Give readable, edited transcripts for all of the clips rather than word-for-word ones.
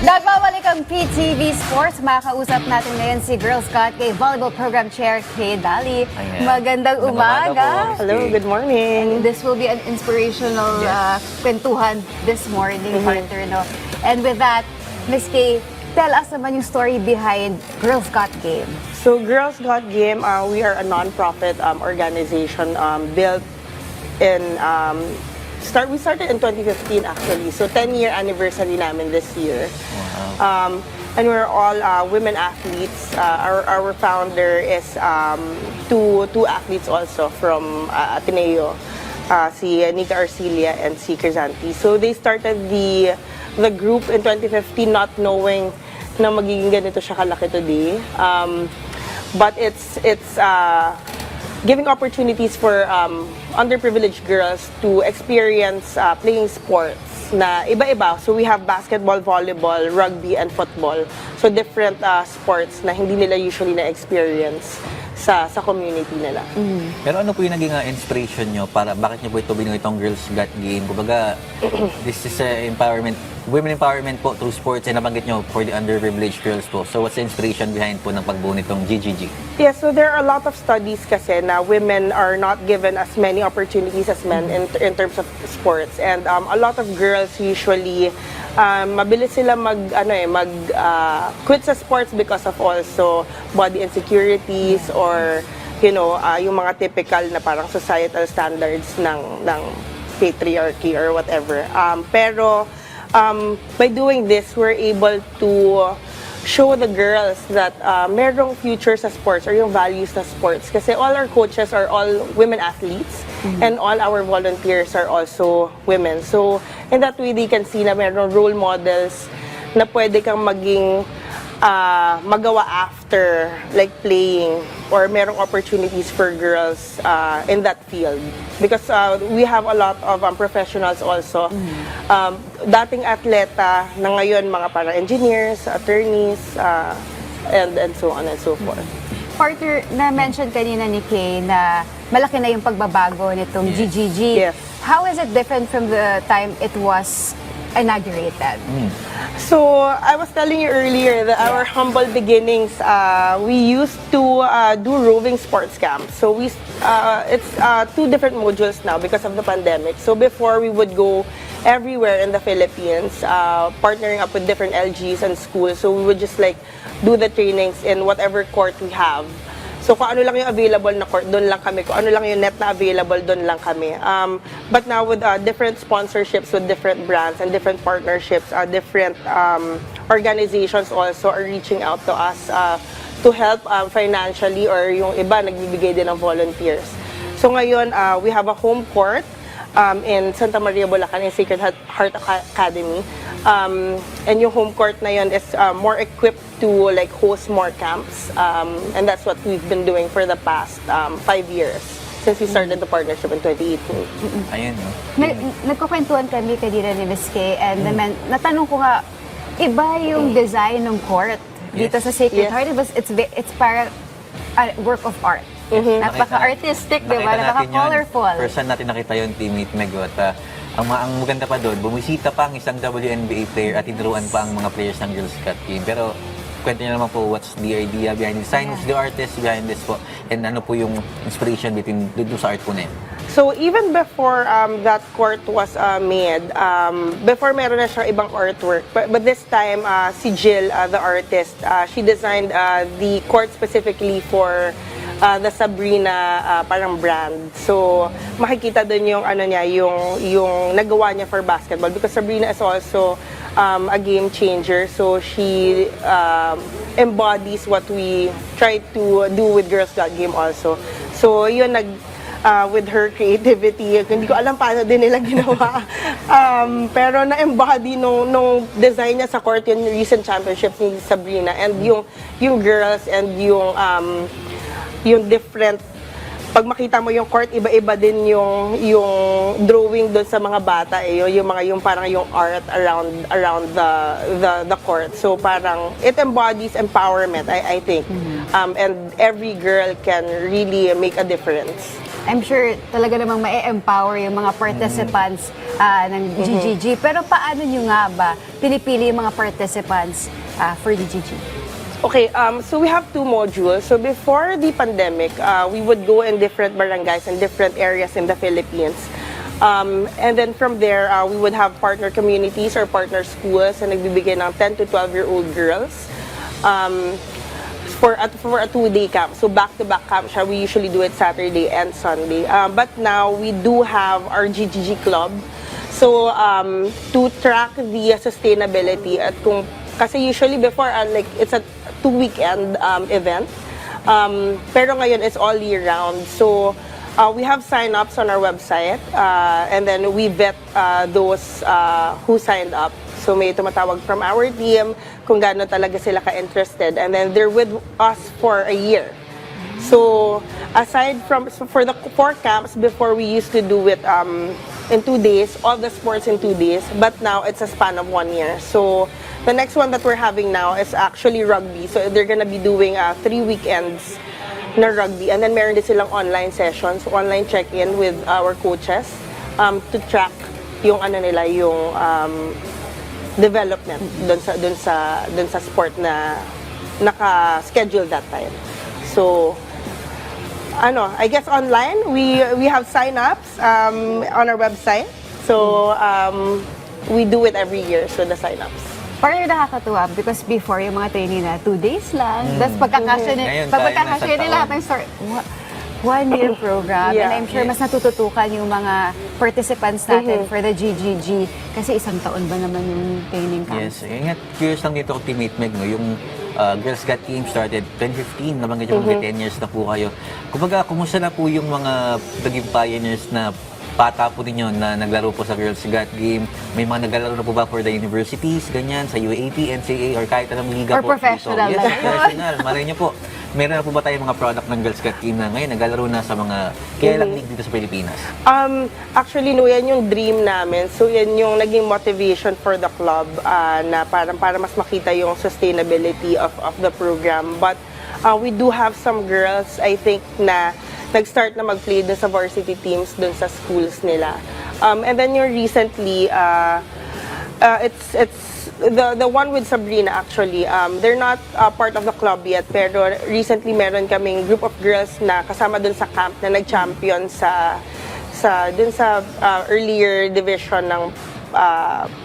Nagbabalik ang PTV Sports. Makausap natin ngayon si Girls Got Kaye Volleyball Program Chair Kaye Daly. Magandang umaga. Hello, good morning. This will be an inspirational kwentuhan this morning, partner, no? And with that, Miss Kaye, tell us naman yung story behind Girls Got Game. So, Girls Got Game, we are a non-profit organization built in we started in 2015 actually. So 10-year anniversary namin this year. Wow. And we're all women athletes. Our founder is two athletes also from Ateneo, si Nika Arcilia and si Crisanti. So they started the group in 2015 not knowing na magiging ganito siya kalaki today. But it's giving opportunities for underprivileged girls to experience playing sports na iba-iba. So we have basketball, volleyball, rugby, and football. So different sports na hindi nila usually na-experience sa community nila. Pero ano po yung naging inspiration nyo para bakit nyo po ito binuhay itong Girls Got Game? Kumbaga, this is empowerment, women empowerment po through sports, and nabanggit nyo for the underprivileged girls po. So what's the inspiration behind po ng pagbuo nitong GGG? Yeah, so there are a lot of studies kasi na women are not given as many opportunities as men in terms of sports, and a lot of girls usually mabilis sila quit sa sports because of also body insecurities or yung mga typical na parang societal standards ng patriarchy or whatever. Pero by doing this, we're able to show the girls that merong future sa sports or yung values sa sports. Kasi all our coaches are all women athletes and all our volunteers are also women. So, in that way, they can see na merong role models na pwede kang maging magawa after like playing, or merong opportunities for girls in that field. Because we have a lot of professionals also. Dating atleta na ngayon mga para engineers, attorneys, and so on and so forth. Partner, na-mention kanina ni Kaye na malaki na yung pagbabago nitong GGG. Yes. How is it different from the time it was inaugurated? So, I was telling you earlier that our humble beginnings, we used to do roving sports camps. So, it's two different modules now because of the pandemic. So, before we would go everywhere in the Philippines, partnering up with different LGs and schools. So, we would just like do the trainings in whatever court we have. So, kung ano lang yung available na court, doon lang kami. Kung ano lang yung net na available, doon lang kami. But now with different sponsorships with different brands and different partnerships, different organizations also are reaching out to us to help financially, or yung iba nagbibigay din ng volunteers. So ngayon, we have a home court in Santa Maria, Bulacan, in Sacred Heart Academy. And yung home court na yun is more equipped to like host more camps, and that's what we've been doing for the past 5 years since we started the partnership in 2018. Ayun, no? Nagkukwentuhan kami kanina ni Miss Kaye, and natanong ko nga, iba yung design ng court dito sa Sacred Heart. It's para work of art. Napaka-artistic, di ba? Napaka-colorful. First time natin nakita yung teammate Meg, at ang maganda pa doon, bumisita pa ang isang WNBA player at tinuruan pa ang mga players ng Girls Got Game. Pero kwento niyo naman po, what's the idea behind the design, who's the artist behind this po, and ano po yung inspiration dito sa art po na yun? So even before that court was made, before meron na siyang ibang artwork, but this time si Jill, the artist, she designed the court specifically for the Sabrina parang brand. So makikita dun yung yung nagawa niya for basketball, because Sabrina is also a game changer. So she embodies what we try to do with Girls Got Game also. So yun, with her creativity, hindi ko alam paano din nila ginawa. Pero na-embody nung design niya sa court yung recent championship ni Sabrina, and yung girls and yung different, pag makita mo yung court, iba-iba din yung drawing doon sa mga bata, yung parang yung art around the court. So parang it embodies empowerment, I think. And every girl can really make a difference. I'm sure talaga namang ma-empower yung mga participants ng GGG. Pero paano nyo nga ba pinipili yung mga participants for GGG? Okay, so we have 2 modules. So before the pandemic, we would go in different barangays and different areas in the Philippines. And then from there, we would have partner communities or partner schools na nagbibigay ng 10 to 12-year-old girls for a 2-day camp. So back-to-back camp siya. We usually do it Saturday and Sunday. But now, we do have our GGG club. So, to track the sustainability at kasi usually before, like, it's a 2-weekend event. Pero ngayon, it's all year round. So, we have sign-ups on our website, and then we vet those who signed up. So may tumatawag from our team kung gaano talaga sila ka-interested. And then they're with us for a year. So aside from, for the 4 camps, before we used to do it in 2 days, all the sports in 2 days. But now it's a span of 1 year. So the next one that we're having now is actually rugby. So they're gonna be doing 3 weekends na rugby. And then meron din silang online sessions, online check-in with our coaches to track yung ano nila, yung development dun sa sport na naka-schedule that time. So, I guess online, we have sign-ups on our website. So, we do it every year, so the sign-ups. Parang nakakatuwa because before yung mga training na 2 days lang, tapos pagkakasya nila lahat ng start, 1-year program. Yeah. And I'm sure mas natututukan yung mga participants natin for the GGG kasi 1 taon ba naman yung training camp? Yes, nga curious lang dito ko Teammate Meg, no? Yung Girls Got Game started 2015, nabanggit yung 10 years na po kayo. Kumbaga, kumusta na po yung mga naging pioneers na bata po ninyo na naglaro po sa Girls Got Game? May mga naglalaro na po ba for the universities, ganyan, sa UAP, NCAA, or kahit anong liga Or po? professional Yes, lang. professional. Malay niyo po. Meron na po ba tayong mga product ng Girls Got Game na ngayon naglalaro na sa mga kilalang league dito sa Pilipinas? Actually, no, yan yung dream namin. So, yan yung naging motivation for the club na para mas makita yung sustainability of the program. But we do have some girls, I think, na nag-start na mag-play dun sa varsity teams dun sa schools nila. And then yung recently, it's the one with Sabrina actually, they're not part of the club yet, pero recently meron kaming group of girls na kasama dun sa camp na nag-champion dun sa earlier division ng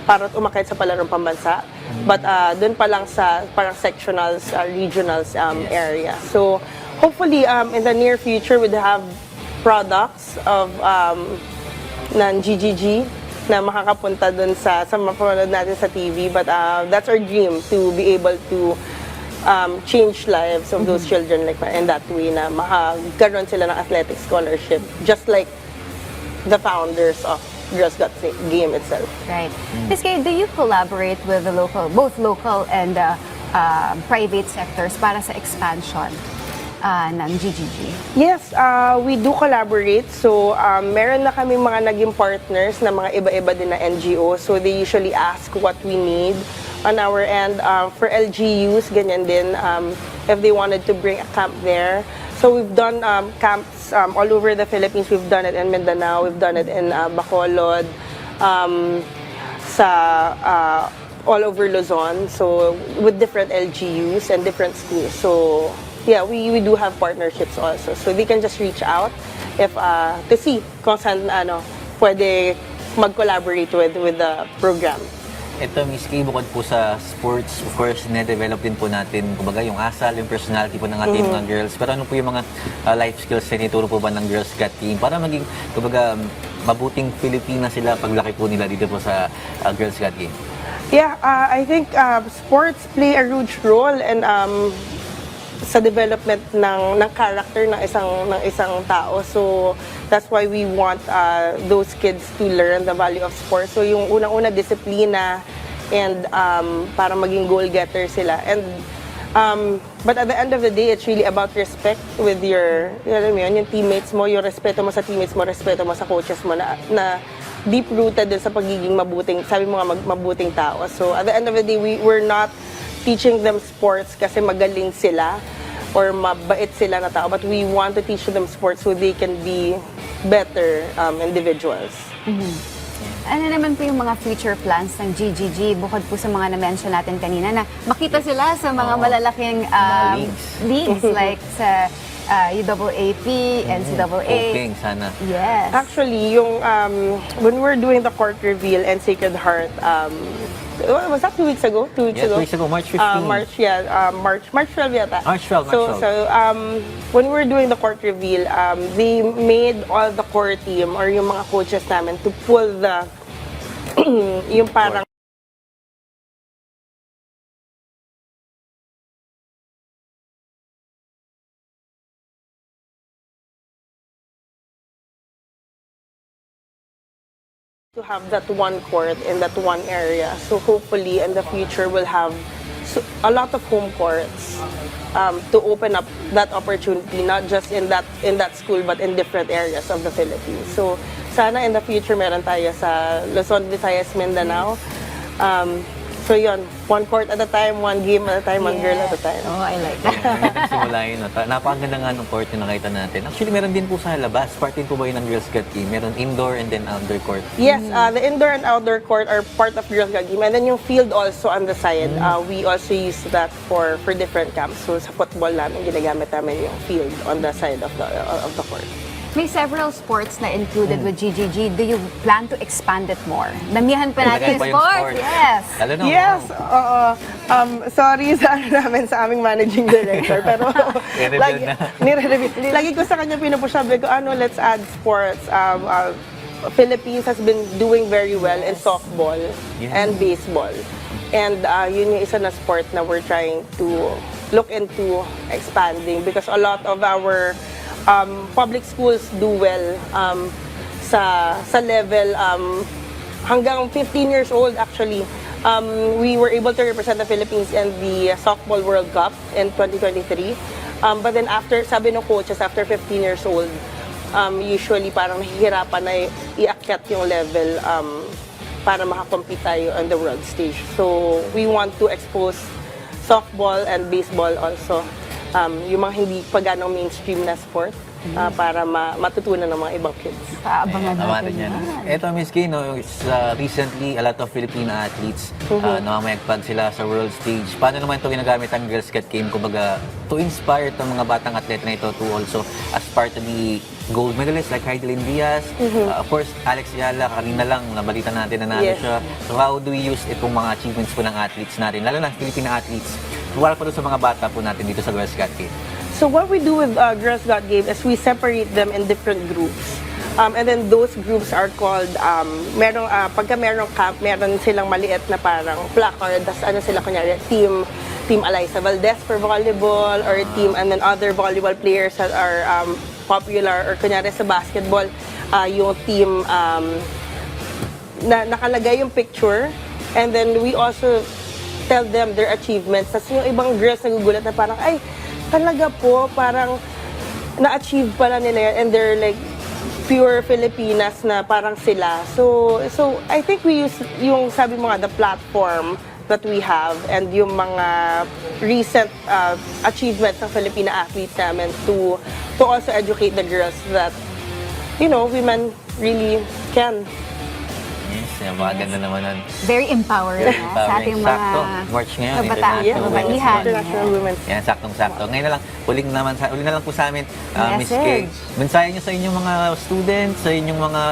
para umakit sa palarong pambansa. But dun pa lang sa parang sectionals, regionals area. So hopefully in the near future we'd have products of ng GGG na makakapunta dun sa mapapanood natin sa TV. But that's our dream, to be able to change lives of those children like in that way, na makakaroon sila ng athletic scholarship, just like the founders of Girls Got Game itself. Right. Ms. Kaye, do you collaborate with the both local and private sectors para sa expansion ng GGG? Yes, we do collaborate. So, meron na kami mga naging partners na mga iba-iba din na NGO. So, they usually ask what we need on our end. For LGUs, ganyan din, if they wanted to bring a camp there. So, we've done camps all over the Philippines. We've done it in Mindanao. We've done it in Bacolod, all over Luzon. So, with different LGUs and different schools. So, yeah, we do have partnerships also. So they can just reach out if to see kung saan pwede mag-collaborate with the program. Ito, Miss Kaye, bukod po sa sports, of course, na-develop din po natin, kumbaga, yung asal, yung personality po ng ating mga girls. Pero ano po yung mga life skills na ituro po ba ng Girls Got Game para maging, kumbaga, mabuting Pilipina sila paglaki po nila dito po sa Girls Got Game? Yeah, I think sports play a huge role and sa development ng character ng isang tao. So that's why we want those kids to learn the value of sports. So yung unang-una, disiplina and para maging goal-getter sila. And but at the end of the day, it's really about respect with your, yung teammates mo, yung respeto mo sa teammates mo, respeto mo sa coaches mo na deep-rooted din sa pagiging mabuting, sabi mo nga, mabuting tao. So at the end of the day, we're not teaching them sports kasi magaling sila or mabait sila na tao, but we want to teach them sports so they can be better individuals. Ano naman po yung mga future plans ng GGG bukod po sa mga na-mention natin kanina na makita sila sa mga malalaking leagues like sa UAAP, NCAA. Hoping, sana. Yes. Actually, yung when we're doing the court reveal and Sacred Heart, was that 2 weeks ago? 2 weeks Yeah, ago? 2 weeks ago, March 15. March 12 yata. March 12, March 12. So, when we were doing the court reveal, they made all the core team or yung mga coaches namin to pull the yung parang to have that one court in that one area. So hopefully in the future we'll have a lot of home courts to open up that opportunity, not just in that school but in different areas of the Philippines. So sana in the future meron tayo sa Luzon, Visayas, Mindanao. So yun, one court at a time, one game at a time, one girl at a time. Oh, I like that. Magandang simula yun. No? Napakaganda nga ng court yung nakita natin. Actually, meron din po sa labas. Part din po ba yun ng Girls Got Game? Meron indoor and then outdoor court. Yes, the indoor and outdoor court are part of Girls Got Game. And then yung field also on the side, we also use that for different camps. So sa football namin, ginagamit namin yung field on the side of the court. May several sports na included with GGG. Do you plan to expand it more? Damihan pa natin Dagdagan pa yung yung sports. sports. Yes. Lalo na, Yes, oo. Sorry sa sa aming managing director, pero I-reveal na. nire-reveal. Lagi ko sa kanya pinupush, sabi ko, let's add sports. Philippines has been doing very well in softball and baseball. And yun yung isa na sport na we're trying to look into expanding because a lot of our public schools do well sa level hanggang 15 years old actually. We were able to represent the Philippines in the Softball World Cup in 2023. But then after, sabi ng coaches, after 15 years old, usually parang nahihirapan na iakyat yung level para makakompete tayo on the world stage. So we want to expose softball and baseball also. Yung mga hindi pa ganong mainstream na sport para matutunan ng mga ibang kids. Paabangan Tama natin rin yan. yan. Ito, Miss Kaye, no, recently, a lot of Filipino athletes namamayagpag sila sa world stage. Paano naman ito ginagamit ang Girls Got Game? Kumbaga, to inspire itong mga batang atleta na ito to also as part of the gold medalists like Daly Diaz. Of course, Alex Yala, kanina lang, nabalita natin na natin siya. So how do we use itong mga achievements po ng athletes natin, lalo na Filipino athletes, para po sa mga bata po natin dito sa Girls Got Game? So what we do with Girls Got Game is we separate them in different groups. And then those groups are called, pagka merong camp, meron silang maliit na parang placard, tas ano sila kunyari, Team Eliza Valdez for volleyball, or team, and then other volleyball players that are popular, or kunyari sa basketball, yung team na nakalagay yung picture, and then we also tell them their achievements. Tas yung ibang girls nagugulat na parang, ay, talaga po, parang na-achieve pala nila yan, and they're like pure Filipinas na parang sila. So I think we use yung sabi mo nga, the platform that we have and yung mga recent achievements ng Filipina athletes namin to also educate the girls that, women really can. Yes, maganda naman nun. Very empowering sa ating mga Sakto. March ngayon, kabataan, International kababaihan. International Women's Yan, saktong-sakto. Ngayon na lang, uli na lang po sa amin, Miss Message. Kaye. Mensahe niyo sa inyong mga students, sa inyong mga,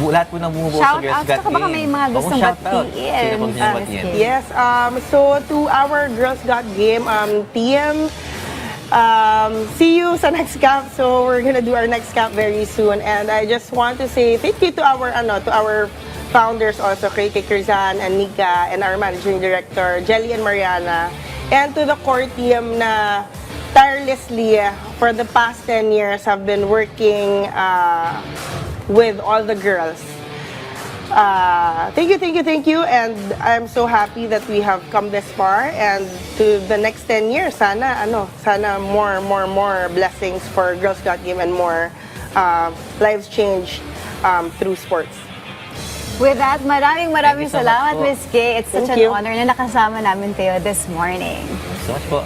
lahat po na bumubuo sa Shout Girls out, Got saka baka Game. may mga gustong Shout-out. batiin. Sino po gusto niyo batiin? Miss Kaye. Yes, so to our Girls Got Game team, see you sa next camp. So we're gonna do our next camp very soon, and I just want to say thank you to our founders also, Kaye Kirzan and Nika, and our managing director, Jelly and Mariana, and to the core team na tirelessly for the past 10 years have been working with all the girls. Thank you, and I'm so happy that we have come this far, and to the next 10 years, sana more blessings for Girls Got Game and more lives changed through sports. With that, maraming Thank you so much salamat, po. Miss Kaye. It's such Thank an you. honor na nakasama namin kayo this morning. So much po.